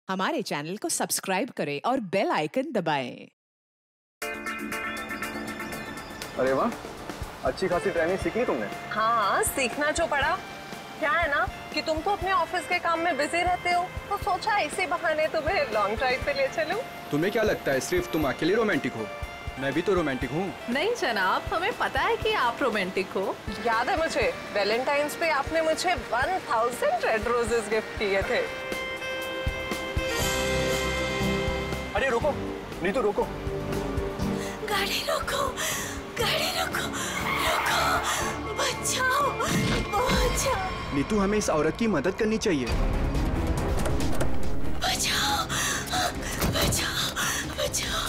हमारे चैनल को सब्सक्राइब करें और बेल आइकन दबाएं। अरे वाह, अच्छी खासी ट्रेनिंग सीखी तुमने। हाँ, सीखना जो पड़ा। क्या है ना कि तुम तो अपने ऑफिस के काम में बिजी रहते हो, तो सोचा इसी बहाने तुम्हें लॉन्ग ड्राइव पे ले चलूं। तुम्हें क्या लगता है सिर्फ तुम अकेले रोमांटिक हो? मैं भी तो रोमांटिक हूँ। नहीं जनाब, हमें पता है कि आप रोमांटिक हो। याद है मुझे, वैलेंटाइंस पे आपने मुझे 1000 रेड रोजेस गिफ्ट किए थे। अरे रुको, नीतू रुको। गाड़ी रोको, गाड़ी रोको, रोको, बचाओ, बचाओ। नीतू, हमें इस औरत की मदद करनी चाहिए। बचाओ, बचाओ, बचाओ।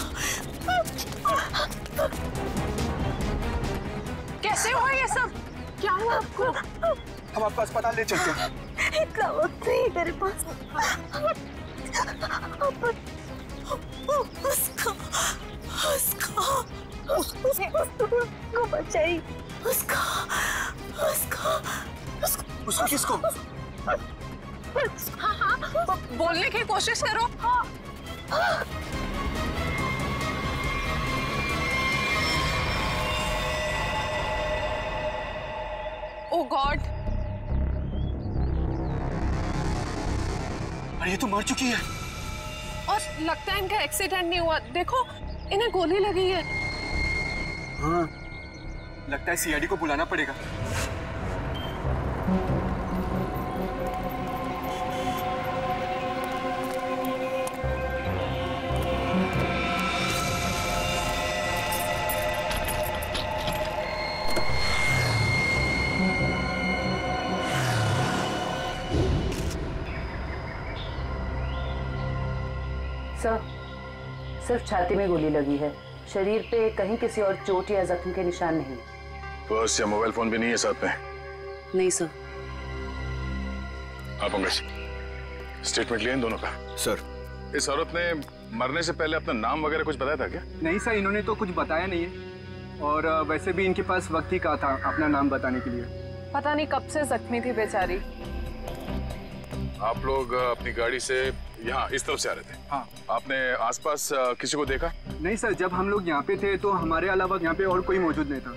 कैसे हुआ ये सब? क्या हुआ आपको? हम आपको अस्पताल ले चलते हैं। इतना वक्त नहीं मेरे पास। उसको बचाइए। उसको किसको? हाँ, बोलने की कोशिश करो। ओह गॉड, अरे ये तो मर चुकी है। और लगता है इनका एक्सीडेंट नहीं हुआ। देखो, इन्हें गोली लगी है। हाँ, लगता है सीआईडी को बुलाना पड़ेगा। सर, सिर्फ छाती में गोली लगी है, शरीर पे कहीं किसी और चोट या जख्म के निशान नहीं। पर्स या मोबाइल फोन भी नहीं है साथ में? नहीं सर। आप पंकज, स्टेटमेंट लिए इन दोनों का? सर, इस औरत ने मरने से पहले अपना नाम वगैरह कुछ बताया था क्या? नहीं सर, इन्होंने तो कुछ बताया नहीं है। और वैसे भी इनके पास वक्त ही कहा था अपना नाम बताने के लिए। पता नहीं कब से जख्मी थी बेचारी। आप लोग अपनी गाड़ी से यहाँ इस तरफ से आ रहे थे? हाँ। आपने आसपास किसी को देखा? नहीं सर, जब हम लोग यहाँ पे थे तो हमारे अलावा यहाँ पे और कोई मौजूद नहीं था।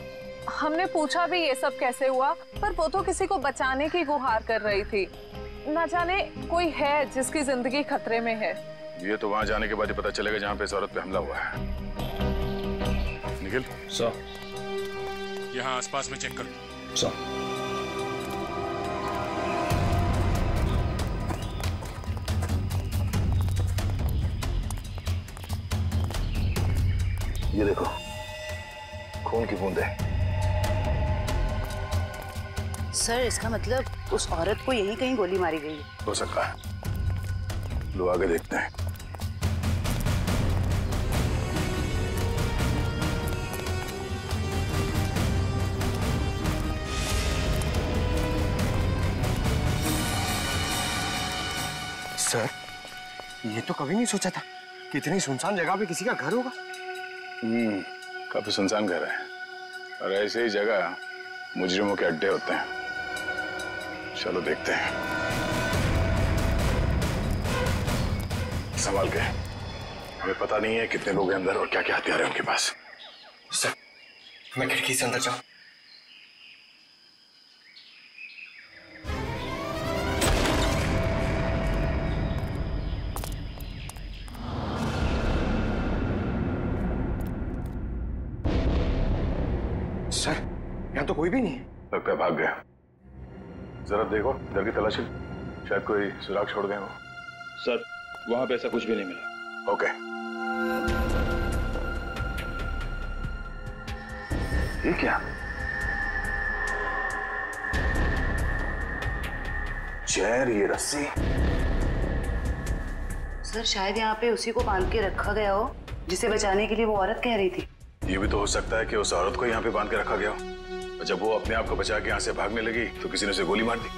हमने पूछा भी ये सब कैसे हुआ, पर वो तो किसी को बचाने की गुहार कर रही थी। न जाने कोई है जिसकी जिंदगी खतरे में है। ये तो वहाँ जाने के बाद ही पता चलेगा जहाँ पे इस औरत पे हमला हुआ है। निखिल सर, यहाँ आसपास में चेक कर। सर, ये देखो, खून की बूंदें। सर, इसका मतलब उस औरत को यहीं कहीं गोली मारी गई है। हो सकता है, लो आगे देखते हैं। सर, ये तो कभी नहीं सोचा था कि इतनी सुनसान जगह पे किसी का घर होगा। काफी सुनसान घर है, और ऐसे ही जगह मुजरिमों के अड्डे होते हैं। चलो देखते हैं। संभाल के, हमें पता नहीं है कितने लोग हैं अंदर और क्या क्या हथियार है उनके पास। सर, मैं खिड़की से अंदर जाऊं? सर, यहाँ तो कोई भी नहीं है। लगता है भाग गया। जरा देखो, इधर की तलाशी, शायद कोई सुराग छोड़ गए हो। सर, वहां पे ऐसा कुछ भी नहीं मिला। ओके। ये क्या? चेयर, ये रस्सी। सर, शायद यहाँ पे उसी को बांध के रखा गया हो जिसे बचाने के लिए वो औरत कह रही थी। ये भी तो हो सकता है कि उस औरत को यहाँ पे बांध के रखा गया हो, और जब वो अपने आप को बचा के यहाँ से भागने लगी तो किसी ने उसे गोली मार दी।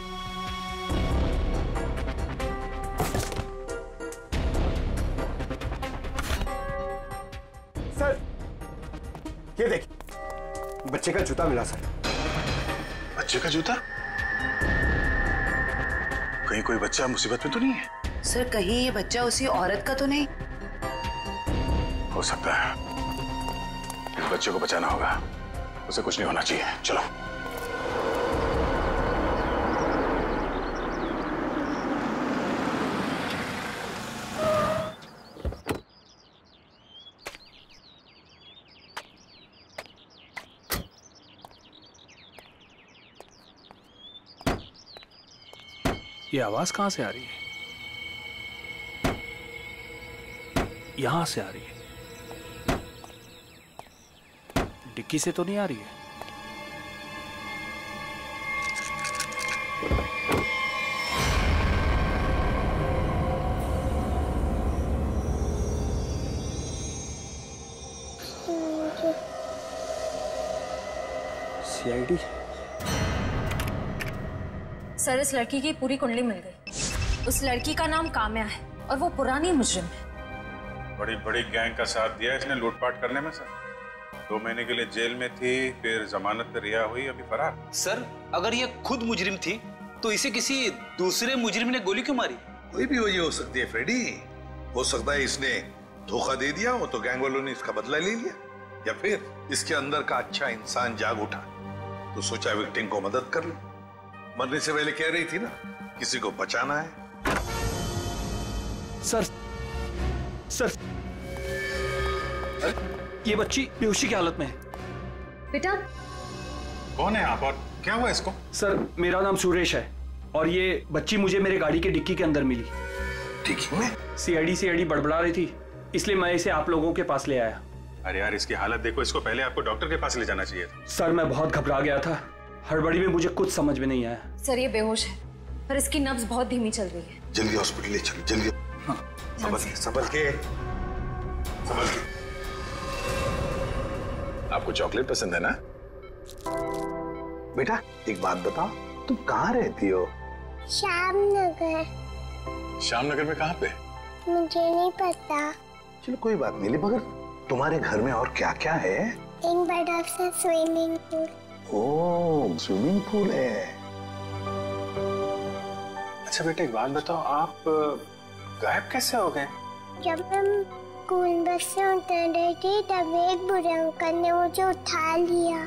सर, ये देखिए, बच्चे का जूता मिला सर। बच्चे का जूता? कहीं कोई बच्चा मुसीबत में तो नहीं है? सर कहीं ये बच्चा उसी औरत का तो नहीं? हो सकता है। इस बच्चे को बचाना होगा, उसे कुछ नहीं होना चाहिए। चलो। ये आवाज कहां से आ रही है? यहां से आ रही है। डिक्की से तो नहीं आ रही है। सीआईडी। सर इस लड़की की पूरी कुंडली मिल गई। उस लड़की का नाम काम्या है और वो पुरानी मुजरिम है। बड़ी बड़ी गैंग का साथ दिया इसने लूटपाट करने में सर। 2 महीने के लिए जेल में थी, फिर जमानत पे रिहा हुई, अभी फरार। सर अगर ये खुद मुजरिम थी तो इसे किसी दूसरे मुजरिम ने गोली क्यों मारी? कोई भी वजह हो सकती है फ्रेडी। हो सकता है इसने धोखा दे दिया हो तो गैंग वालों ने इसका बदला ले लिया, या फिर इसके अंदर का अच्छा इंसान जाग उठा तो सोचा विक्टिम को मदद कर लो। मरने से पहले कह रही थी ना किसी को बचाना है। सर ये बच्ची बेहोशी की हालत में है। बेटा कौन है आप और क्या हुआ इसको? सर मेरा नाम सुरेश है और ये बच्ची मुझे मेरे गाड़ी के डिक्की के अंदर मिली। डिक्की में? सीआईडी बड़बड़ा रही थी, इसलिए मैं इसे आप लोगों के पास ले आया। अरे यार इसकी हालत देखो, इसको पहले आपको डॉक्टर के पास ले जाना चाहिए था। सर मैं बहुत घबरा गया था, हड़बड़ी में मुझे कुछ समझ में नहीं आया। सर ये बेहोश है पर इसकी नब्ज बहुत धीमी चल रही है। जल्दी हॉस्पिटल ले चलो, जल्दी। संभल के। आपको चॉकलेट पसंद है ना? बेटा एक बात बताओ, तुम कहाँ रहती हो? श्यामनगर। श्यामनगर में कहाँ पे? मुझे नहीं पता। चलो कोई बात नहीं, मगर तुम्हारे घर में और क्या क्या है? एक बड़ा सा स्विमिंग पूल। ओह स्विमिंग पूल है। अच्छा बेटा एक बात बताओ, आप गायब कैसे हो गए? जब हम स्कूल बस से उतर रही थी तब एक बुरे अंकल ने मुझे उठा लिया।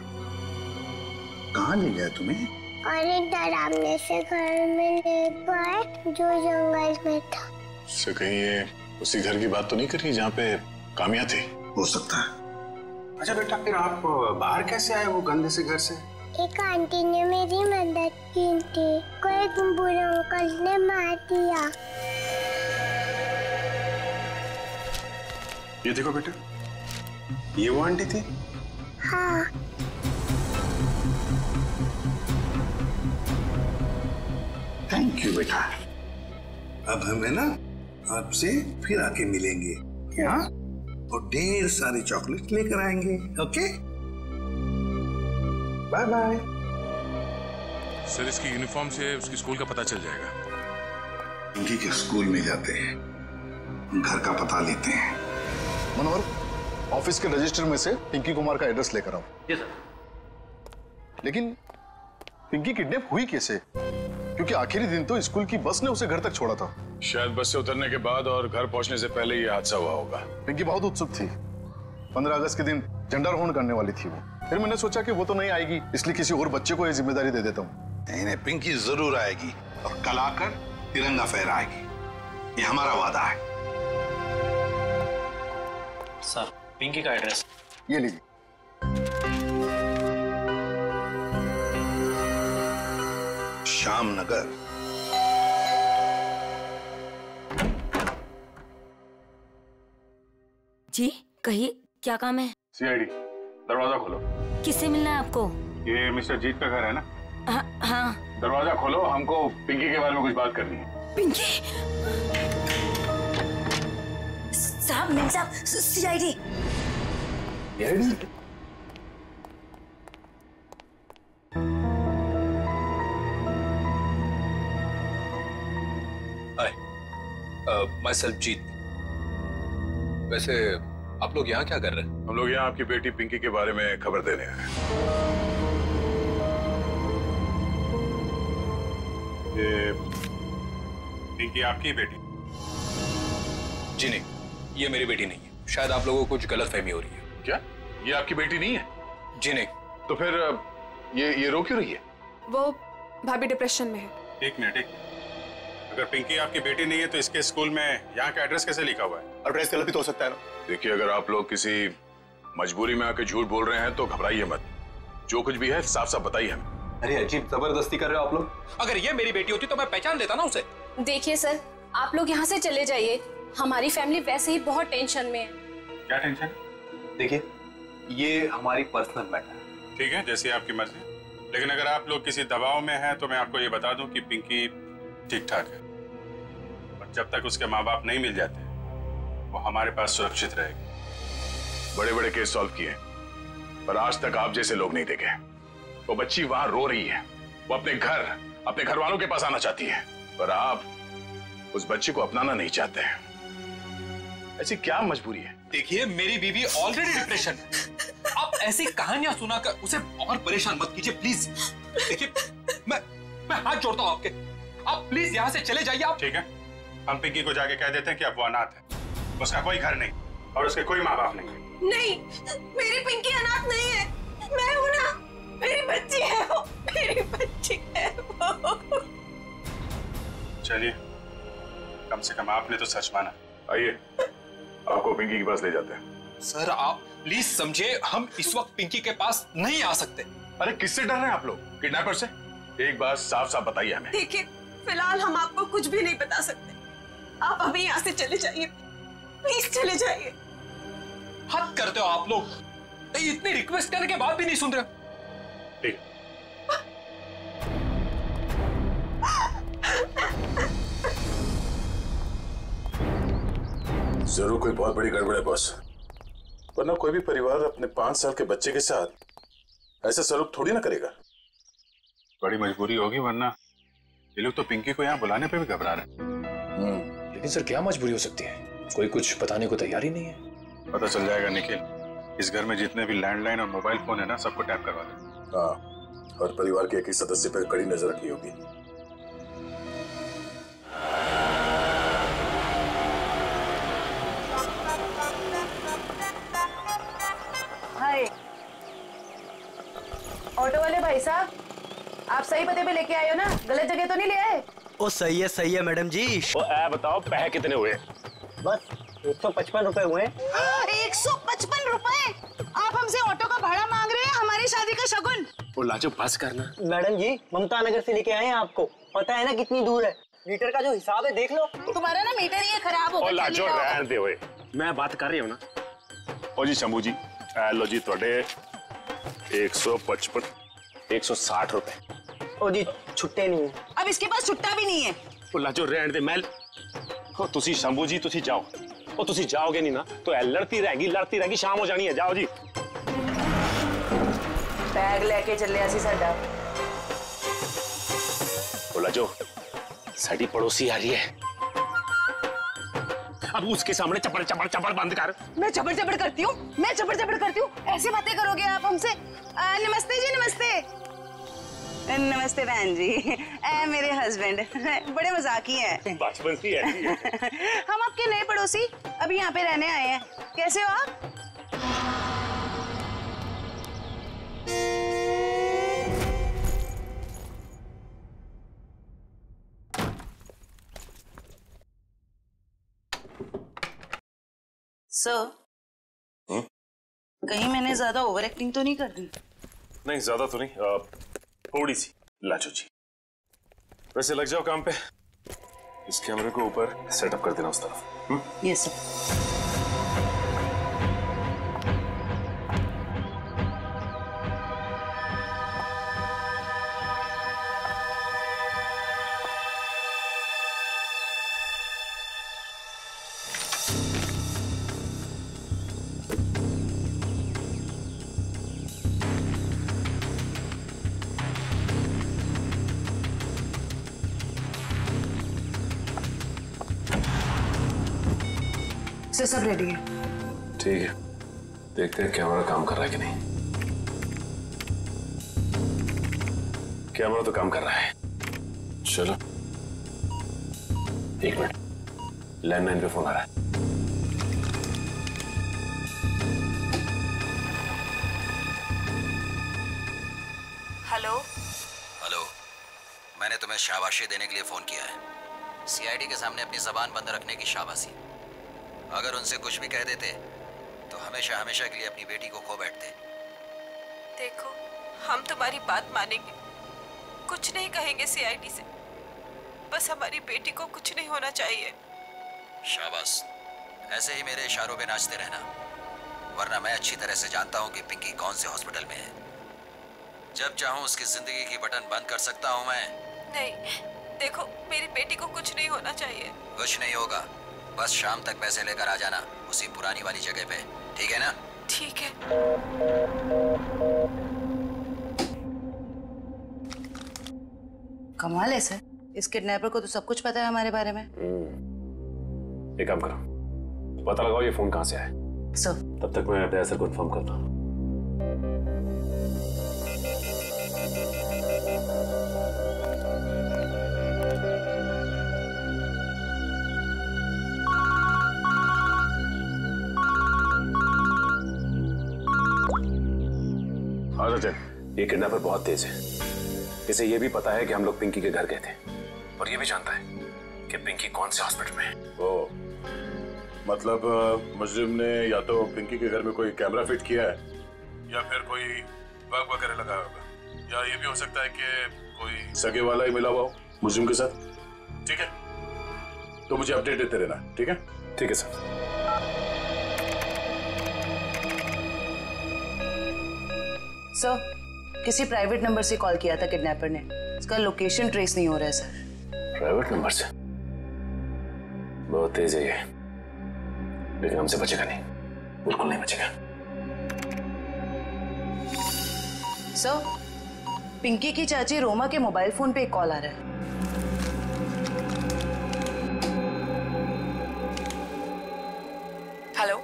कहाँ ले गया तुम्हें? और एक डरावने से घर में ले गए जो जंगल में था। इससे कहीं ये उसी घर की बात तो नहीं कर रही जहाँ पे काम्या थी? हो सकता है। अच्छा बेटा फिर आप बाहर कैसे आए वो गंदे से घर से? एक आंटी ने मेरी मदद की थी, को एक बुरे अंकल ने मार दिया। ये देखो बेटा, ये वो आंटी थी? हाँ। थैंक यू बेटा। अब हमें ना आपसे फिर आके मिलेंगे क्या? और ढेर सारी चॉकलेट लेकर आएंगे। Okay bye bye. सर इसकी यूनिफॉर्म से उसकी स्कूल का पता चल जाएगा। पिंकी के स्कूल में जाते हैं, घर का पता लेते हैं। मनोहर ऑफिस के रजिस्टर में से पिंकी कुमार का एड्रेस लेकर आओ। Yes sir. लेकिन पिंकी किडनैप हुई कैसे? क्योंकि आखिरी दिन तो स्कूल की बस ने उसे घर तक छोड़ा था। शायद बस से उतरने के बाद और घर पहुंचने से पहले ये हादसा हुआ होगा। पिंकी बहुत उत्सुक थी, 15 अगस्त के दिन झंडारोहण करने वाली थी वो। फिर मैंने सोचा कि वो तो नहीं आएगी, इसलिए किसी और बच्चे को ये जिम्मेदारी दे देता हूँ। नहीं पिंकी जरूर आएगी और कल आकर तिरंगा फहराएगी, ये हमारा वादा है। सर पिंकी का एड्रेस ये लीजिए। श्यामनगर। जी कहिए क्या काम है? सीआईडी, दरवाजा खोलो। किससे मिलना है आपको? ये मिस्टर जीत का घर है ना? हाँ। दरवाजा खोलो, हमको पिंकी के बारे में कुछ बात करनी है। पिंकी? साहब मिल साहब, सीआईडी। माय सेल्फ जीत। वैसे आप लोग यहाँ क्या कर रहे हैं? हम लोग यहाँ आपकी बेटी पिंकी के बारे में खबर देने आए हैं। ये पिंकी आपकी बेटी? जी नहीं, ये मेरी बेटी नहीं है। शायद आप लोगों को कुछ गलतफहमी हो रही है। क्या ये आपकी बेटी नहीं है? जी नहीं। तो फिर ये रो क्यों रही है? वो भाभी डिप्रेशन में है। एक मिनट। अगर पिंकी आपकी बेटी नहीं है तो इसके स्कूल में यहाँ का एड्रेस कैसे लिखा हुआ है? एड्रेस गलत भी तो हो सकता है ना। देखिए, अगर आप लोग किसी मजबूरी में आके झूठ बोल रहे हैं तो घबराइए मत। जो कुछ भी है साफ साफ बताइए हमें। अरे अजीब जबरदस्ती कर रहे हो आप लोग। अगर ये मेरी बेटी होती तो मैं पहचान लेता ना उसे। देखिए सर, आप लोग यहाँ से चले जाइए। हमारी फैमिली वैसे ही बहुत टेंशन में है। क्या टेंशन? देखिए, ये हमारी पर्सनल मैटर है। ठीक है, जैसी आपकी मर्जी। लेकिन अगर आप लोग किसी दबाव में हैं तो मैं आपको ये बता दूं कि पिंकी ठीक ठाक है, और जब तक उसके माँ बाप नहीं मिल जाते वो हमारे पास सुरक्षित रहेगी। बड़े बड़े केस सॉल्व किए, पर आज तक आप जैसे लोग नहीं देखे। वो बच्ची वहां रो रही है, वो अपने घर वालों के पास आना चाहती है, पर आप उस बच्ची को अपनाना नहीं चाहते हैं। ऐसी क्या मजबूरी है? देखिए, मेरी बीवी ऑलरेडी डिप्रेशन है। आप ऐसी कहानियां सुनाकर उसे और परेशान मत कीजिए प्लीज। देखिए, मैं हाथ जोड़ता हूं आपके। आप प्लीज यहाँ से चले जाइए आप। ठीक है, हम पिंकी को जाके कह देते हैं कि अब वो अनाथ है, उसका कोई घर नहीं और उसके कोई माँ बाप नहीं। नहीं, मेरी पिंकी अनाथ नहीं है। मैं हूं ना, मेरी बच्ची है वो, मेरी बच्ची है वो। चलिए, कम से कम आपने तो सच माना। आइए, आपको पिंकी के पास ले जाते हैं। सर, आप प्लीज समझे, हम इस वक्त पिंकी के पास नहीं आ सकते। अरे किससे डर रहे हैं आप लोग? किडनैपर से? एक बात साफ साफ बताइए हमें। देखिए, फिलहाल हम आपको कुछ भी नहीं बता सकते। आप अभी यहाँ से चले जाइए, प्लीज चले जाइए। हद करते हो आप लोग। इतनी रिक्वेस्ट करने के बाद भी नहीं सुन रहे। ठीक। जरूर कोई बहुत बड़ी गड़बड़ है बॉस, वरना कोई भी परिवार अपने 5 साल के बच्चे के साथ ऐसा सलूक थोड़ी ना करेगा। बड़ी मजबूरी होगी, वरना ये लोग तो पिंकी को यहाँ बुलाने पे भी घबरा रहे हैं। लेकिन सर, क्या मजबूरी हो सकती है? कोई कुछ बताने को तैयार ही नहीं है। पता चल जाएगा निखिल। इस घर में जितने भी लैंडलाइन और मोबाइल फोन है ना, सबको टैप करवा दे। हाँ, और परिवार के एक ही सदस्य पर कड़ी नजर रखनी होगी। हाय, ऑटो वाले भाई साहब, आप सही पते पे लेके आए हो ना? गलत जगह तो नहीं ले आए? ओ सही है मैडम जी। ओ बताओ, पैसे कितने हुए? बस 155 रुपए हुए। 155 रुपए? आप हमसे ऑटो का भाड़ा मांग रहे हैं हमारी शादी का शगुन? ओ लाजो, बस करना। मैडम जी, ममता नगर से लेके आए हैं आपको। पता है ना कितनी दूर है? मीटर का जो हिसाब है देख लो। तुम्हारा ना मीटर ही खराब हो गया। ओ लाजो, रहने दे ओए, मैं बात कर रही हूँ ना। ओ जी शंभू जी, लो जी थोड़े 155 160 रुपए। ओ जी, छुट्टे नहीं है। अब इसके पास छुट्टा भी नहीं है। ओ लाजो, रहने दे। मैं तुसी शंभू जी, तुसी जाओ। ओ तुसी जाओगे नहीं ना तो लड़ती रहेगी, शाम हो जानी है। जाओ जी। बैग लेके चले आसी साडा। ओ लाजो, साडी पड़ोसी आ रही है, अब उसके सामने चपड़ चपड़ चपड़ बंद कर। मैं चपड़ चपड़ करती हूँ? मैं चपड़ चपड़ करती हूँ? ऐसी बातें करोगे आप हमसे? नमस्ते जी, नमस्ते। नमस्ते बहन जी। मेरे हस्बैंड बड़े मजाकी हैं। बचपन से है। हम आपके नए पड़ोसी अभी यहाँ पे रहने आए हैं। कैसे हो आप? सर, कहीं मैंने ज्यादा ओवर एक्टिंग तो नहीं कर दी? नहीं, ज्यादा तो नहीं, थोड़ी सी। लाजो जी, वैसे लग जाओ काम पे। इस कैमरे को ऊपर सेटअप कर देना उस तरफ। Yes sir. सब रेडी है। ठीक है, देखते हैं कैमरा काम कर रहा है कि नहीं। कैमरा तो काम कर रहा है। चलो 1 मिनट, लैंडलाइन पे फोन आ रहा है। हेलो हेलो, मैंने तुम्हें शाबाशी देने के लिए फोन किया है। सीआईडी के सामने अपनी जबान बंद रखने की शाबाशी। अगर उनसे कुछ भी कह देते तो हमेशा हमेशा के लिए अपनी बेटी को खो बैठते। देखो, हम तुम्हारी बात मानेंगे, कुछ नहीं कहेंगे सीआईडी से। बस हमारी बेटी को कुछ नहीं होना चाहिए। शाबाश, ऐसे ही मेरे इशारों पे नाचते रहना, वरना मैं अच्छी तरह से जानता हूँ कि पिंकी कौन से हॉस्पिटल में है। जब चाहूँ उसकी जिंदगी की बटन बंद कर सकता हूँ मैं। नहीं, देखो, मेरी बेटी को कुछ नहीं होना चाहिए। कुछ नहीं होगा, बस शाम तक पैसे लेकर आ जाना उसी पुरानी वाली जगह पे, ठीक है ना? ठीक है। कमाल है सर, इस किडनैपर को तो सब कुछ पता है हमारे बारे में। एक काम करो, पता लगाओ ये फोन कहाँ से आया। सर, तब तक मैं अपने आंसर कंफर्म करता हूँ। हाँ सचिन, ये किडनैपर बहुत तेज है। इसे ये भी पता है कि हम लोग पिंकी के घर गए थे, और ये भी जानता है कि पिंकी कौन से हॉस्पिटल में है। ओ, मतलब मुजरिम ने या तो पिंकी के घर में कोई कैमरा फिट किया है या फिर कोई बग वगैरह लगाया होगा, या ये भी हो सकता है कि कोई सगे वाला ही मिला हुआ हो मुजरिम के साथ। ठीक है, तो मुझे अपडेट देते रहना। ठीक है? ठीक है सर। सर, किसी प्राइवेट नंबर से कॉल किया था किडनैपर ने, इसका लोकेशन ट्रेस नहीं हो रहा है सर। प्राइवेट नंबर से? बहुत तेज है ये, लेकिन हमसे बचेगा नहीं, बिल्कुल नहीं बचेगा। सर, पिंकी की चाची रोमा के मोबाइल फोन पे एक कॉल आ रहा है। हेलो,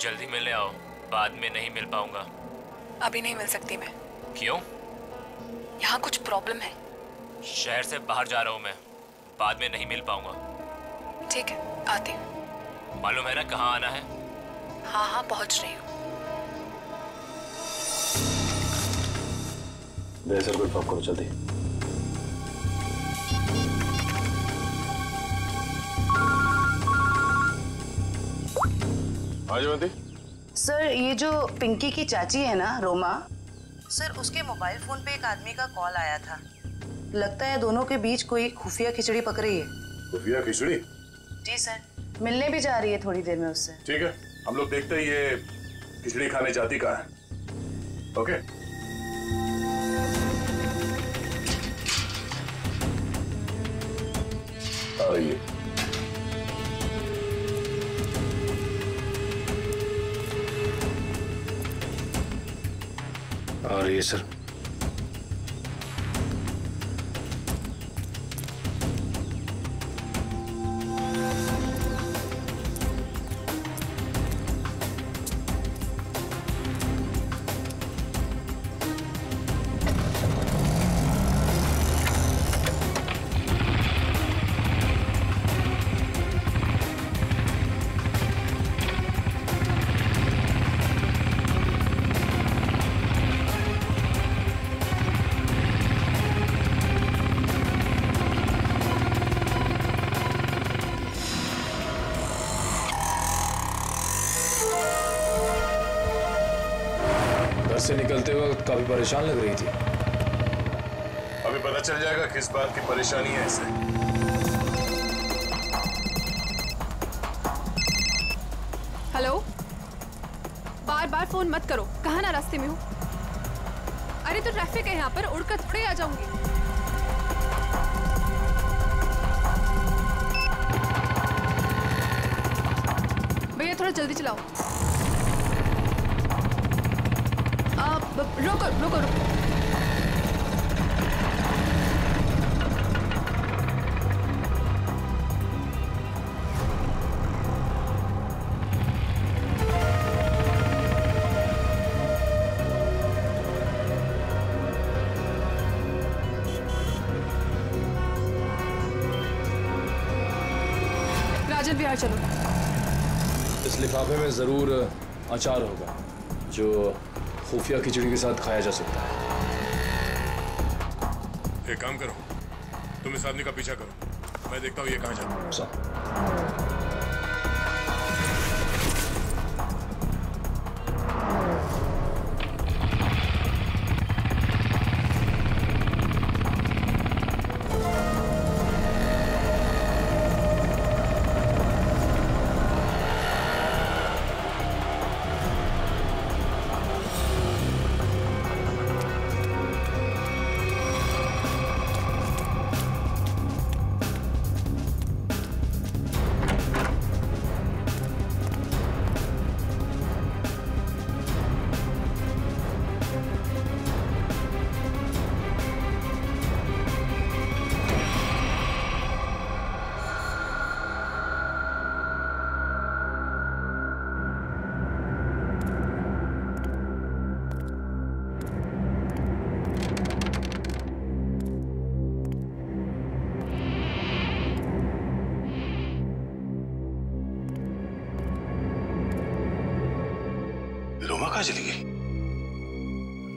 जल्दी मिलने आओ, बाद में नहीं मिल पाऊंगा। अभी नहीं मिल सकती मैं। क्यों? यहाँ कुछ प्रॉब्लम है। शहर से बाहर जा रहा हूँ मैं, बाद में नहीं मिल पाऊंगा। ठीक है, आती हूँ। मालूम है ना कहाँ आना है? हाँ हाँ, पहुँच रही हूँ। सर को इन्फॉर्म करो जल्दी। हाँ जयवंती। सर, ये जो पिंकी की चाची है ना, रोमा, सर उसके मोबाइल फोन पे एक आदमी का कॉल आया था। लगता है दोनों के बीच कोई खुफिया खिचड़ी पक रही है। खुफिया खिचड़ी? जी सर, मिलने भी जा रही है थोड़ी देर में उससे। ठीक है, हम लोग देखते हैं ये खिचड़ी खाने जाती कहाँ है। ओके? आइए। आ रही है सर। से निकलते वक्त काफी परेशान लग रही थी। अभी पता चल जाएगा किस बात की परेशानी है इसे। हेलो, बार बार फोन मत करो, कहाँ ना रास्ते में हूँ। अरे तो ट्रैफिक है यहाँ पर, उड़कर थोड़े आ जाऊंगी। भैया थोड़ा जल्दी चलाओ। रोको रोको रोको। राजन बिहार चलो। इस लिफाफे में जरूर अचार होगा जो खुफिया खिचड़ी के साथ खाया जा सकता है। एक काम करो, तुम इस आदमी का पीछा करो, मैं देखता हूँ ये कहाँ जाता है। रोमा कहाँ चली गई?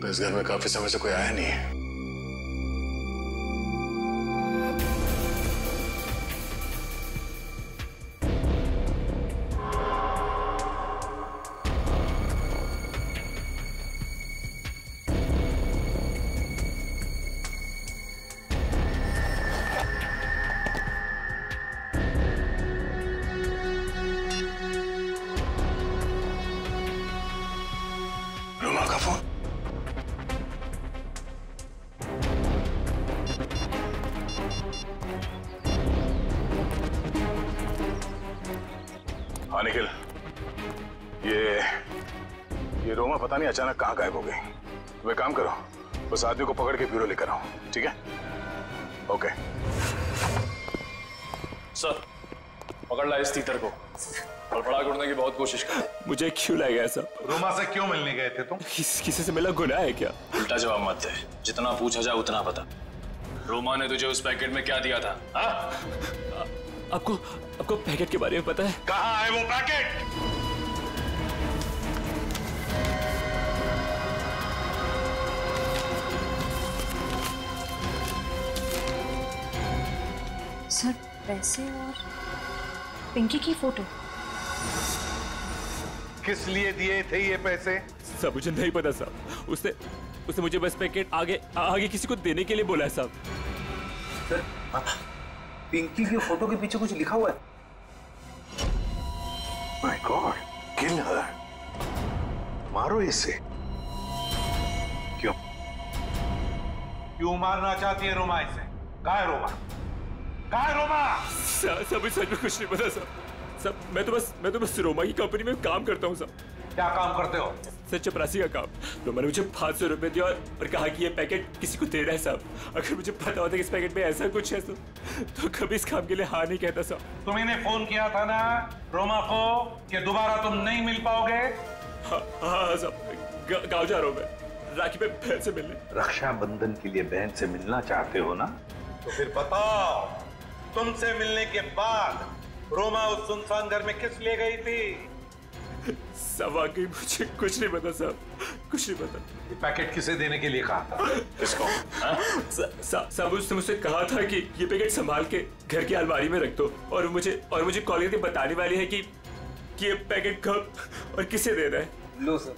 तो इस घर में काफी समय से कोई आया नहीं है। हाँ निखिल, ये रोमा पता नहीं अचानक कहाँ गायब हो गई। तुम एक काम करो, उस आदमी को पकड़ के ब्यूरो लेकर आओ, ठीक है? ओके सर, पकड़ ला इस तीतर को और बड़ा ढूंढने की बहुत कोशिश कर। मुझे क्यों लाया गया सर? रोमा से क्यों मिलने गए थे तुम? किसी से मिला गुनाह है क्या? उल्टा जवाब मत दे, जितना पूछा जाए उतना बता। रोमा ने तुझे उस पैकेट में क्या दिया था? आपको पैकेट के बारे में पता है? कहाँ है वो पैकेट? सर पैसे और पिंकी की फोटो। किस लिए दिए थे ये पैसे? सब मुझे नहीं पता साहब, उसने मुझे बस पैकेट आगे किसी को देने के लिए बोला है साहब। सर, पिंकी की फोटो के पीछे कुछ लिखा हुआ है। माय गॉड, किल हर। मारो इसे। क्यों मारना चाहती है रोमा इसे? कहाँ है रोमा? कहाँ है रोमा? सब सच में कुछ नहीं पता सब मैं तो बस रोमा की कंपनी में काम करता हूँ सब। क्या काम करते हो? सर चपरासी का काम। रोमा ने मुझे 500 रुपए दिया और कहा कि ये पैकेट किसी को देना है साहब। अगर मुझे पता होता कि इस पैकेट में ऐसा कुछ है तो कभी इस काम के लिए हाँ नहीं कहता साहब। तुमने फोन किया था ना रोमा को कि दोबारा तुम नहीं मिल पाओगे? हाँ साहब, गाँव जा रहा हूँ मैं राखी पे बहन से मिलने। रक्षाबंधन के लिए बहन से मिलना चाहते हो ना? तो फिर बताओ, तुमसे मिलने के बाद रोमा उस सुनसान घर में किस लिए गई थी? सब वाकई मुझे कुछ नहीं पता साहब, कुछ नहीं पता। ये पैकेट किसे देने के लिए कहा था? किसको? साहब उसने मुझसे कहा था कि ये पैकेट संभाल के घर की अलमारी में रख दो और मुझे कॉल करके बताने वाली है कि ये पैकेट कब और किसे देना है। लो सर,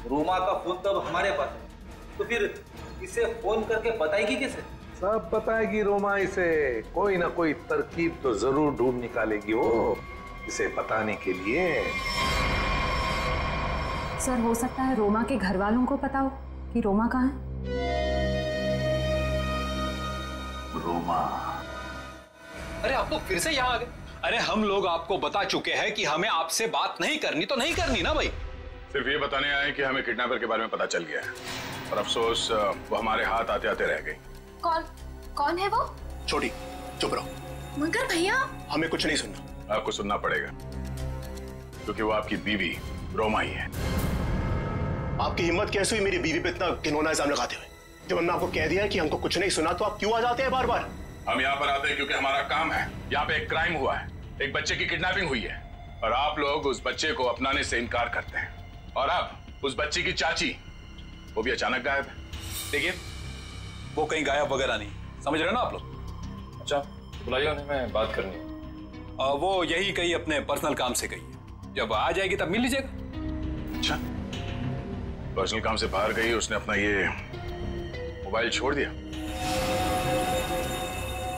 रोमा का फोन तो अब हमारे पास है, तो फिर इसे फोन करके बताएगी किसे? सब बताएगी रोमा इसे। कोई ना कोई तरकीब तो जरूर ढूंढ निकालेगी वो इसे बताने के लिए। सर हो सकता है रोमा के घर वालों को पता हो कि रोमा कहाँ है। रोमा, अरे आप लोग फिर से यहाँ आ गए। अरे हम लोग आपको बता चुके हैं कि हमें आपसे बात नहीं करनी तो नहीं करनी ना भाई। सिर्फ ये बताने आए कि हमें किडनैपर के बारे में पता चल गया है और अफसोस वो हमारे हाथ आते आते रह गई। कौन है वो? छोटी चुप रहो। मगर भैया हमें कुछ नहीं सुनना। आपको सुनना पड़ेगा क्योंकि वो आपकी बीवी रोमा ही है। आपकी हिम्मत कैसे हुई मेरी बीवी पे इतना घिनौना इल्जाम लगाते हुए? जब हमने आपको कह दिया है कि हमको कुछ नहीं सुना तो आप क्यों आ जाते हैं बार बार? हम यहाँ पर आते हैं क्योंकि हमारा काम है। यहाँ पे एक क्राइम हुआ है, एक बच्चे की किडनैपिंग हुई है और आप लोग उस बच्चे को अपनाने से इनकार करते हैं और अब उस बच्चे की चाची वो भी अचानक गायब है। देखिए वो कहीं गायब वगैरह नहीं, समझ रहे हो ना आप लोग? अच्छा, बुलाइए उन्हें, मैं बात करनी है। वो यही कहीं अपने पर्सनल काम से गई है, जब आ जाएगी तब मिल लीजिएगा। अच्छा, पर्सनल काम से बाहर गई, उसने अपना ये मोबाइल छोड़ दिया?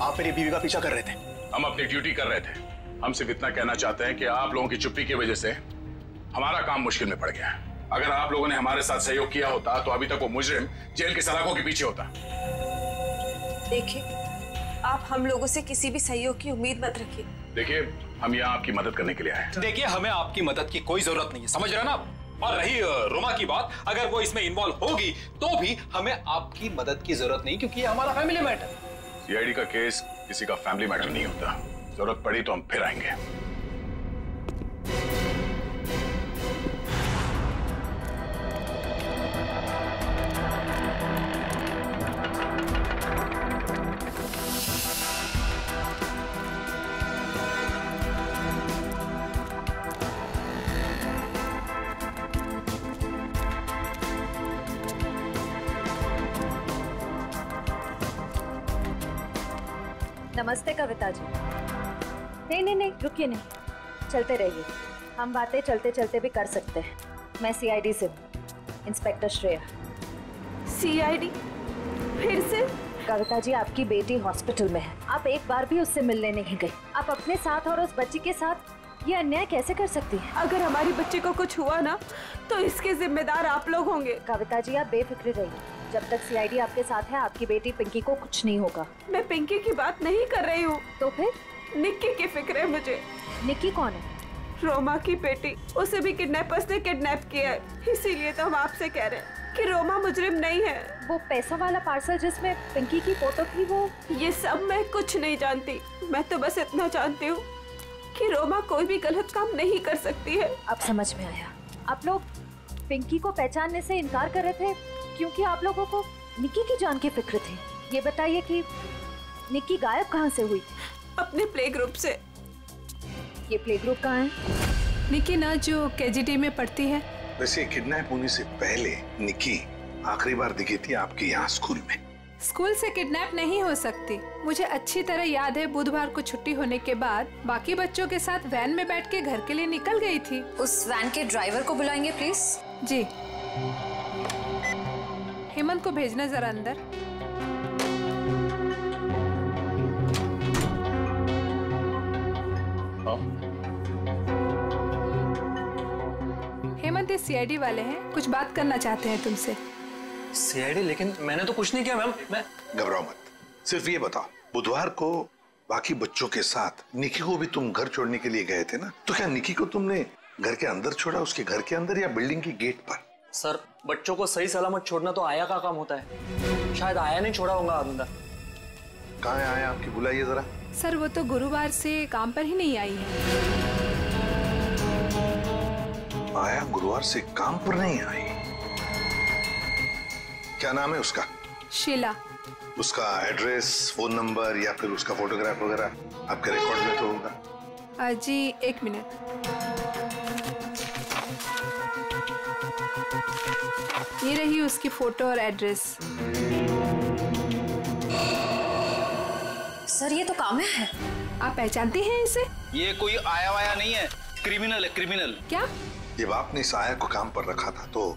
आप मेरी बीवी का पीछा कर रहे थे? हम अपनी ड्यूटी कर रहे थे। हम सिर्फ इतना कहना चाहते हैं कि आप लोगों की चुप्पी की वजह से हमारा काम मुश्किल में पड़ गया है। अगर आप लोगों ने हमारे साथ सहयोग किया होता तो अभी तक वो मुजरिम जेल की सलाखों के पीछे होता। देखिए, आप हम लोगों से किसी भी सहयोग की उम्मीद मत रखिए। देखिए, हम यहाँ आपकी मदद करने के लिए आए हैं। देखिए, हमें आपकी मदद की कोई जरूरत नहीं है, समझ रहे हैं ना आप? और रही रोमा की बात, अगर वो इसमें इन्वॉल्व होगी तो भी हमें आपकी मदद की जरूरत नहीं, क्योंकि ये हमारा फैमिली मैटर। सीआईडी का केस किसी का फैमिली मैटर नहीं होता। जरूरत पड़ी तो हम फिर आएंगे। नमस्ते कविता जी। नहीं, रुकिए नहीं, चलते रहिए। हम बातें चलते चलते भी कर सकते हैं। मैं सीआईडी से हूँ, इंस्पेक्टर श्रेया। सीआईडी? फिर से? कविता जी, आपकी बेटी हॉस्पिटल में है, आप एक बार भी उससे मिलने नहीं गई। आप अपने साथ और उस बच्ची के साथ ये अन्याय कैसे कर सकती हैं? अगर हमारी बच्ची को कुछ हुआ ना, तो इसके जिम्मेदार आप लोग होंगे। कविता जी, आप बेफिक्र रहिए। जब तक सीआईडी आपके साथ है, आपकी बेटी पिंकी को कुछ नहीं होगा। मैं पिंकी की बात नहीं कर रही हूँ। तो फिर? निक्की की फिक्र है मुझे। निक्की कौन है? रोमा की बेटी। उसे भी किडनैपर्स ने किडनैप किया है। इसीलिए तो हम आपसे कह रहे हैं कि रोमा मुजरिम नहीं है। वो पैसा वाला पार्सल जिसमें पिंकी की फोटो थी, वो? ये सब मैं कुछ नहीं जानती। मैं तो बस इतना जानती हूँ कि रोमा कोई भी गलत काम नहीं कर सकती है। अब समझ में आया। आप लोग पिंकी को पहचानने से इनकार कर रहे थे क्योंकि आप लोगों को निक्की की जान की फिक्र थी। ये बताइए कि निक्की गायब कहाँ से हुई? अपने प्ले ग्रुप से। ये प्ले ग्रुप कहाँ है? निक्की ना जो केजीटी में पढ़ती है। वैसे किडनैप होने से पहले निक्की आखिरी बार दिखी थी आपके यहाँ स्कूल में। स्कूल से किडनैप नहीं हो सकती। मुझे अच्छी तरह याद है, बुधवार को छुट्टी होने के बाद बाकी बच्चों के साथ वैन में बैठ के घर के लिए निकल गई थी। उस वैन के ड्राइवर को बुलाएंगे प्लीज। जी। हेमंत को भेजना जरा अंदर। हेमंत ये सीआईडी वाले हैं, कुछ बात करना चाहते हैं तुमसे। सीआईडी? लेकिन मैंने तो कुछ नहीं किया मैम। मैं घबराओ मत, सिर्फ ये बताओ, बुधवार को बाकी बच्चों के साथ निक्की को भी तुम घर छोड़ने के लिए गए थे ना? तो क्या निक्की को तुमने घर के अंदर छोड़ा, उसके घर के अंदर या बिल्डिंग की गेट पर? सर, बच्चों को सही सलामत छोड़ना तो आया का काम होता है। शायद आया नहीं छोड़ा होगा अंदर। कहाँ है आया आपकी? बुलाइए जरा। सर, वो तो गुरुवार से काम पर ही नहीं आई है। आया गुरुवार से काम पर नहीं आई? क्या नाम है उसका? शीला। उसका एड्रेस, फोन नंबर या फिर उसका फोटोग्राफ वगैरह आपके रिकॉर्ड में तो होगा? जी, एक मिनट। ये रही उसकी फोटो और एड्रेस। सर, ये तो काम्या है। आप पहचानते हैं इसे? ये कोई आया वाया नहीं है, क्रिमिनल है, क्रिमिनल। क्या? जब आपने इस आया को काम पर रखा था तो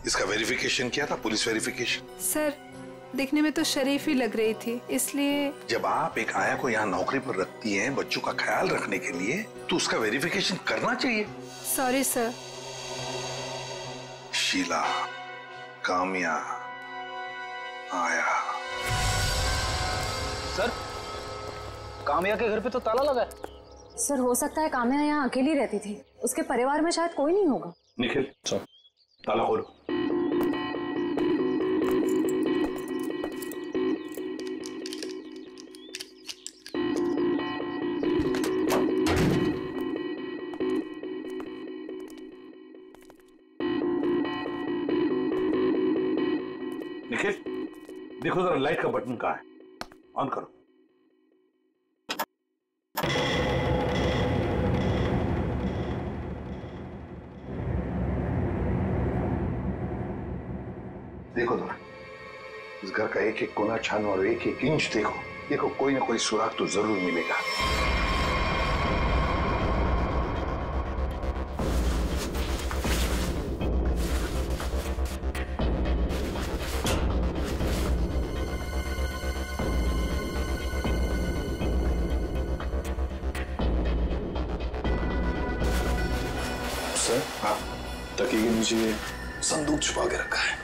इसका वेरिफिकेशन किया था, पुलिस वेरिफिकेशन? सर, दिखने में तो शरीफ ही लग रही थी, इसलिए। जब आप एक आया को यहाँ नौकरी पर रखती हैं बच्चों का ख्याल रखने के लिए, तो उसका वेरिफिकेशन करना चाहिए। Sorry sir. शीला, काम्या, आया। सर, काम्या के घर पे तो ताला लगा है। सर, हो सकता है काम्या यहाँ अकेली रहती थी, उसके परिवार में शायद कोई नहीं होगा। निखिल, सर, ताला खोलो। निखिल, देखो जरा लाइट का बटन कहाँ है, ऑन करो। देखो जरा, इस घर का एक एक कोना छानो और एक एक इंच देखो, देखो कोई ना कोई सुराग तो जरूर मिलेगा। हाँ, तकिए के नीचे संदूक छुपा के रखा है।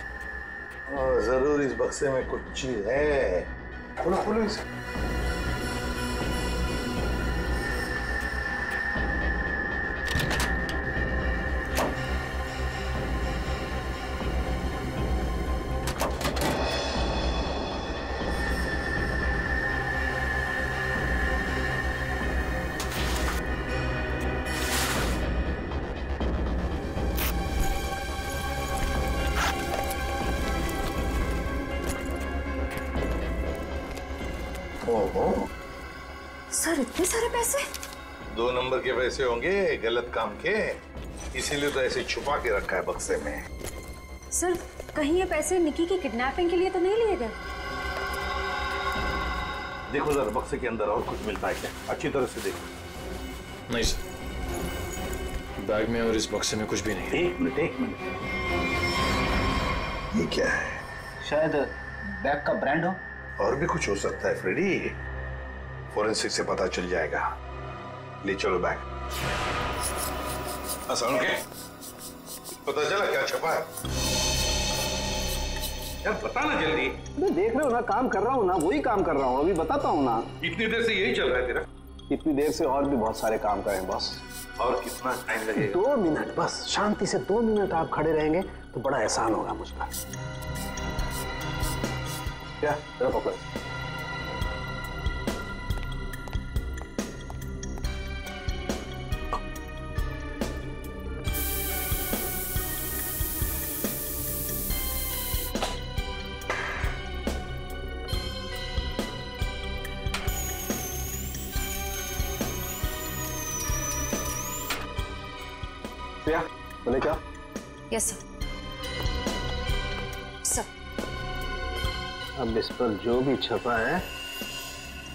जरूर इस बक्से में कुछ चीज है। खोलो खोलो इसे। सर इतने सारे पैसे? 2 नंबर के पैसे होंगे गलत काम के, इसीलिए तो ऐसे छुपा के रखा है बक्से में। सर कहीं ये पैसे निकी की किडनैपिंग के लिए तो नहीं लिए गए? देखो जरा बक्से के अंदर और कुछ मिलता है क्या, अच्छी तरह से देखो। नहीं सर, बैग में और इस बक्से में कुछ भी नहीं है। एक मिनट ये क्या है? शायद बैग का ब्रांड हो। और भी कुछ हो सकता है फ्रेडी, फोरेंसिक से पता चल जाएगा। ले चलो बैग। असलम के पता चला क्या छपा है? यार बता ना जल्दी। देख रहे हो ना, काम कर रहा हूँ ना, वही काम कर रहा हूँ, अभी बताता हूँ ना। इतनी देर से यही चल रहा है तेरा? इतनी देर से और भी बहुत सारे काम करें बॉस। और कितना टाइम लगेगा? 2 मिनट बस, शांति से 2 मिनट आप खड़े रहेंगे तो बड़ा एहसान होगा मुझ पर। क्या तेरा पकड़। बोले क्या? Yes sir. सर अब इस पर जो भी छपा है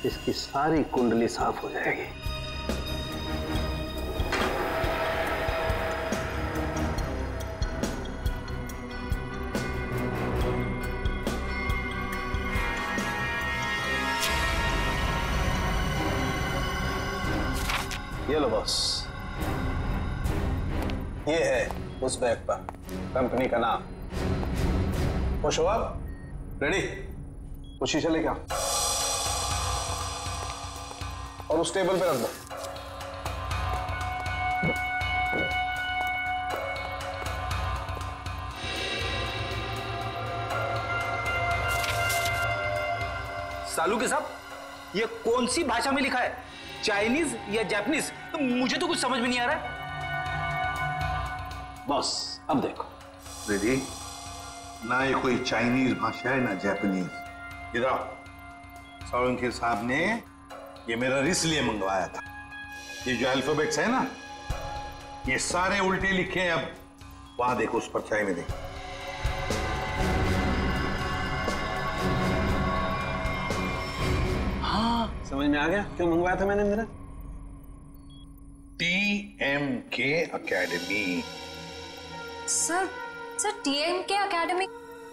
इसकी सारी कुंडली साफ हो जाएगी। ये लो बॉस, ये है उस बैग पर कंपनी का नाम। खुश हो आप? रेडी? वो शीशा लेके आओ और उस टेबल पे रख दो। सालू के साहब, ये कौन सी भाषा में लिखा है? चाइनीज या जापानीज? तो मुझे तो कुछ समझ में नहीं आ रहा है। बॉस अब देखो। रेडी? ना ये कोई चाइनीज भाषा है ना जापानीज। इधर सालुंके साहब ने ये मेरा इसलिए मंगवाया था। ये जो अल्फाबेट्स है ना, ये सारे उल्टे लिखे हैं। अब वहां देखो, उस परछाई में देखो। हाँ समझ में आ गया क्यों मंगवाया था मैंने मेरा। TMK academy. Sir TMK academy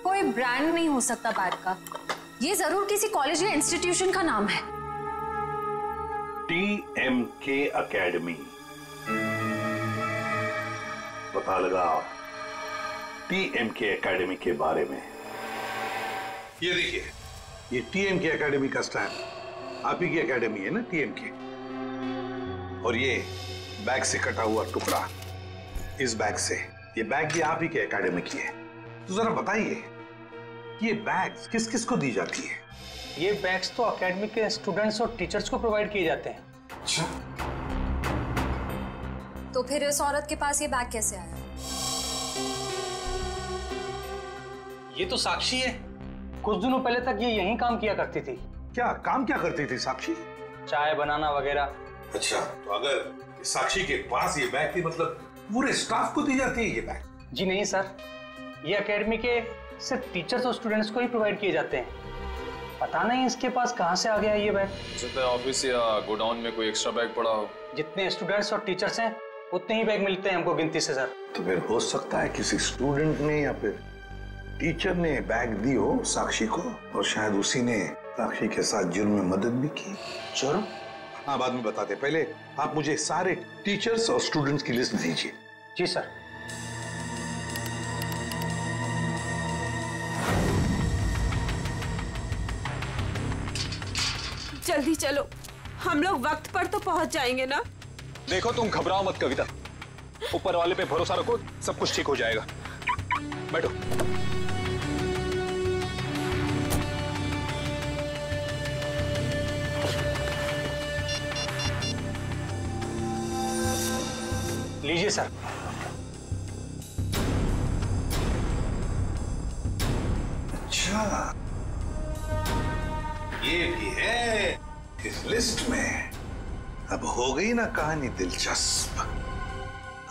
कोई ब्रांड नहीं हो सकता बैग का, ये जरूर किसी कॉलेज या इंस्टीट्यूशन का नाम है। TMK एकेडमी, पता लगाओ TMK एकेडमी के बारे में। ये देखिए, ये TMK एकेडमी का स्टैंप आप ही की एकेडमी है ना, TMK। और ये बैग से कटा हुआ टुकड़ा, इस बैग से, ये बैग भी आप ही के एकेडमी की है। तो जरा बताइए, ये बैग्स किस किस को दी जाती है? ये बैग्स तो एकेडमी के स्टूडेंट्स और टीचर्स को प्रोवाइड किए जाते हैं। अच्छा, तो फिर इस औरत के पास ये बैग कैसे आया? ये तो साक्षी है, कुछ दिनों पहले तक ये यहीं काम किया करती थी। क्या काम क्या करती थी साक्षी? चाय बनाना वगैरह। अच्छा, तो अगर साक्षी के पास ये बैग थी, मतलब पूरे स्टाफ को दी जाती है ये बैग? जी नहीं सर, ये एकेडमी के सिर्फ टीचर्स और स्टूडेंट्स को ही प्रोवाइड किए जाते हैं। पता नहीं इसके पास कहाँ से आ गया ये बैग। सकता है ऑफिस या गोडाउन में कोई एक्स्ट्रा बैग पड़ा हो। जितने स्टूडेंट्स और टीचर्स हैं उतने ही बैग मिलते हैं हमको गिनती से सर। तो फिर हो सकता है किसी स्टूडेंट ने या फिर टीचर ने बैग दी हो साक्षी को, और शायद उसी ने साक्षी के साथ जुर्म में मदद भी की। जुर्म? हाँ, बाद में बताते, पहले आप मुझे सारे टीचर्स और स्टूडेंट्स की लिस्ट दीजिए। जी सर। जल्दी चलो, हम लोग वक्त पर तो पहुंच जाएंगे ना। देखो तुम घबराओ मत कविता, ऊपर वाले पे भरोसा रखो, सब कुछ ठीक हो जाएगा। बैठो। लीजिए सर। अच्छा, ये भी है इस लिस्ट में। अब हो गई ना कहानी दिलचस्प।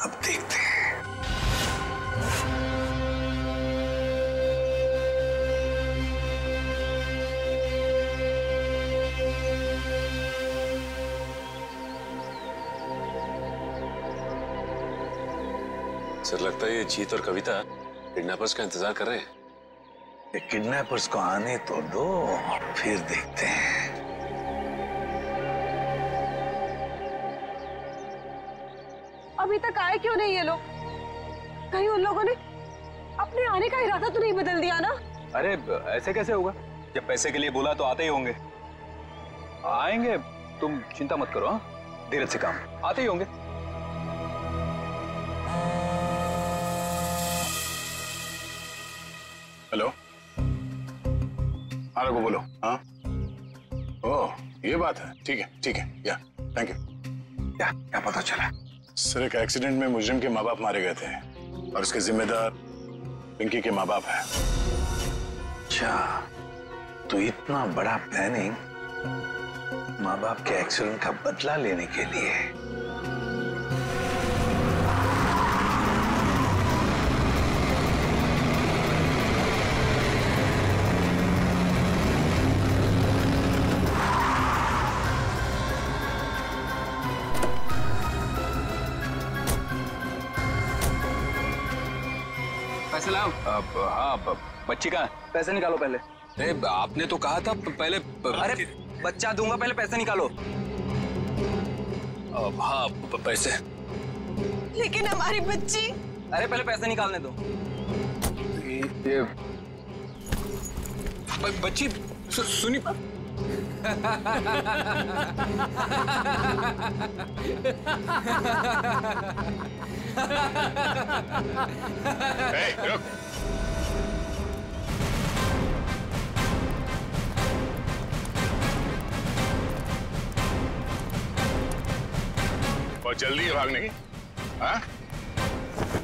अब देखते हैं। सर लगता है ये जीत और कविता किडनैपर्स का इंतजार कर रहे हैं। ये किडनैपर्स को आने तो दो, फिर देखते हैं। अभी तक आए क्यों नहीं ये लोग? कहीं उन लोगों ने अपने आने का इरादा तो नहीं बदल दिया ना? अरे ऐसे कैसे होगा? जब पैसे के लिए बोला तो आते ही होंगे। आएंगे, तुम चिंता मत करो। हाँ, धीरज से काम, आते ही होंगे। हेलो, हाँ रघु बोलो। हाँ, ओह ये बात है, ठीक है, या थैंक यू। क्या पता चला? सर एक एक्सीडेंट में मुजरिम के माँ बाप मारे गए थे और इसके जिम्मेदार पिंकी के माँ बाप हैं। अच्छा, तो इतना बड़ा प्लानिंग माँ बाप के एक्सीडेंट का बदला लेने के लिए। पैसे लाओ। हाँ, बच्ची कहाँ है? पैसे निकालो पहले। अरे आपने तो कहा था पहले। अरे बच्चा दूंगा, पहले पैसे निकालो। हाँ पैसे। लेकिन हमारी बच्ची। अरे पहले पैसे निकालने दो। ये बच्ची सुनी। रुक। बहुत जल्दी है भागने की। हाँ?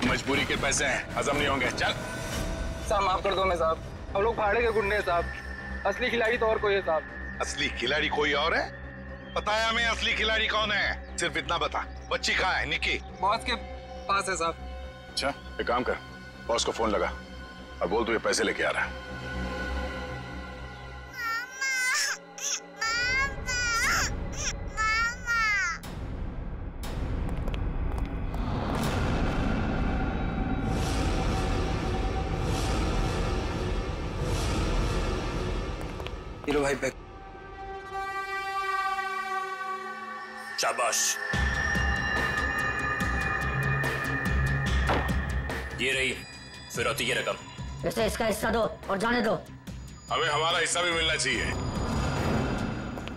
मजबूरी के पैसे हैं, हजम नहीं होंगे। चल। साहब माफ कर दो मैं साहब, हम लोग भाड़े के गुंडे हैं साहब। असली खिलाड़ी तो और कोई है साहब। असली खिलाड़ी कोई और है? पता है हमें असली खिलाड़ी कौन है, सिर्फ इतना बता। बच्ची कहाँ है? निकी बॉस के पास है साहब। अच्छा, एक काम कर, बॉस को फोन लगा और बोल तू ये पैसे लेके आ रहा है। ये लो भाई बैग। शाबाश। ये रही फिरौती की रकम। इसे इसका हिस्सा दो और जाने दो। हमें हमारा हिस्सा भी मिलना चाहिए।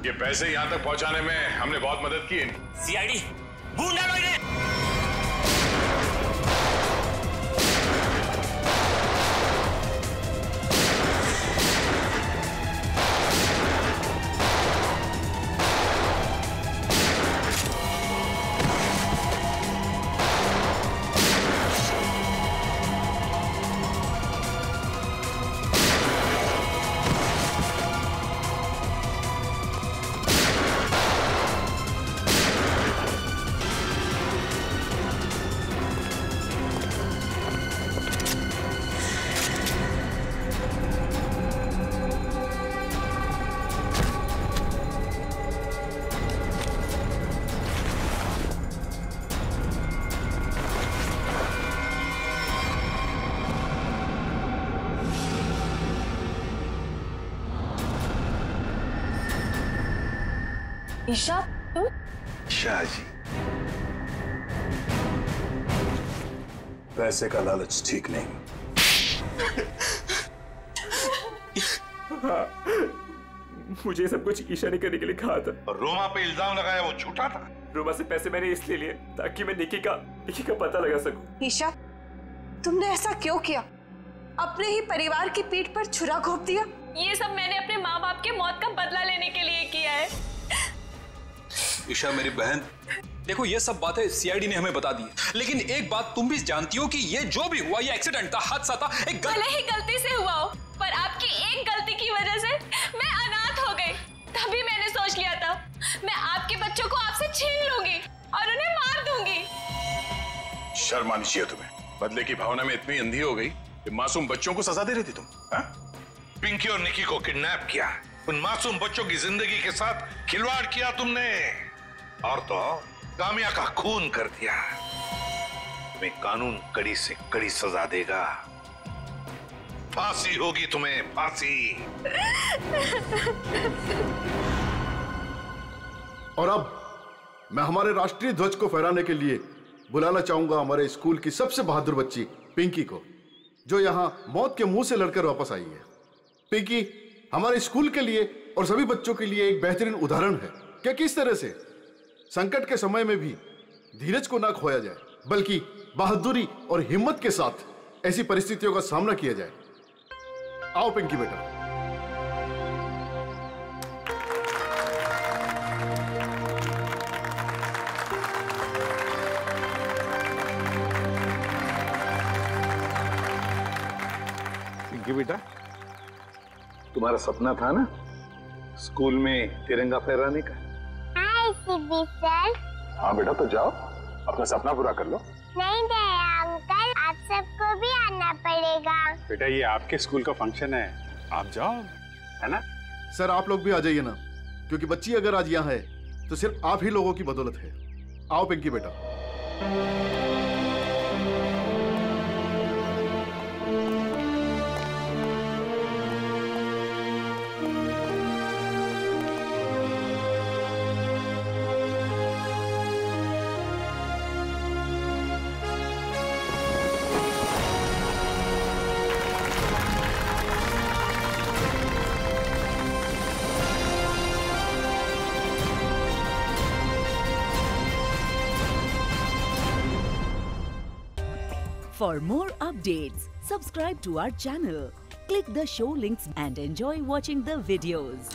ये पैसे यहाँ तक पहुँचाने में हमने बहुत मदद की। सीआईडी ढूंढा मैंने। ईशा तुम? शाह जी, पैसे का लालच ठीक नहीं। हाँ, मुझे सब कुछ ईशा ने करने के लिए कहा था। और रोमा पे इल्जाम लगाया वो झूठा था। रोमा से पैसे मैंने इसलिए लिए ताकि मैं निकी का पता लगा सकूं। ईशा, तुमने ऐसा क्यों किया? अपने ही परिवार की पीठ पर छुरा घोंप दिया। ये सब मैंने अपने माँ बाप के मौत का बदला लेने के लिए किया है। ईशा मेरी बहन, देखो ये सब बातें सीआईडी ने हमें बता दी, लेकिन एक बात तुम भी जानती हो कि ये जो भी हुआ ये एक्सीडेंट था, हादसा था, एक भले ही गलती से हुआ हो, पर आपकी एक गलती की वजह से मैं अनाथ हो गई। तभी मैंने सोच लिया था मैं आपके बच्चों को आपसे छीन लूंगी और उन्हें मार दूंगी। शर्म आनी चाहिए तुम्हें। बदले की भावना में इतनी अंधी हो गई कि मासूम बच्चों को सजा दे रही थी तुम। पिंकी और निकी को किडनैप किया, उन मासूम बच्चों की जिंदगी के साथ खिलवाड़ किया तुमने, और तो कामिया का खून कर दिया। तुम्हें कानून कड़ी से कड़ी सजा देगा। फांसी होगी तुम्हें, फांसी। और अब मैं हमारे राष्ट्रीय ध्वज को फहराने के लिए बुलाना चाहूंगा हमारे स्कूल की सबसे बहादुर बच्ची पिंकी को, जो यहां मौत के मुंह से लड़कर वापस आई है। पिंकी हमारे स्कूल के लिए और सभी बच्चों के लिए एक बेहतरीन उदाहरण है कि किस तरह से संकट के समय में भी धीरज को ना खोया जाए, बल्कि बहादुरी और हिम्मत के साथ ऐसी परिस्थितियों का सामना किया जाए। आओ पिंकी बेटा। पिंकी बेटा, तुम्हारा सपना था ना स्कूल में तिरंगा फहराने का? हाय सीबी सर। हाँ बेटा, तो जाओ अपना सपना पूरा कर लो। नहीं अंकल, आप सबको भी आना पड़ेगा। बेटा ये आपके स्कूल का फंक्शन है, आप जाओ, है ना? सर आप लोग भी आ जाइए ना, क्योंकि बच्ची अगर आज यहाँ है तो सिर्फ आप ही लोगों की बदौलत है। आओ पिंकी बेटा। For more updates, subscribe to our channel, click the show links and enjoy watching the videos.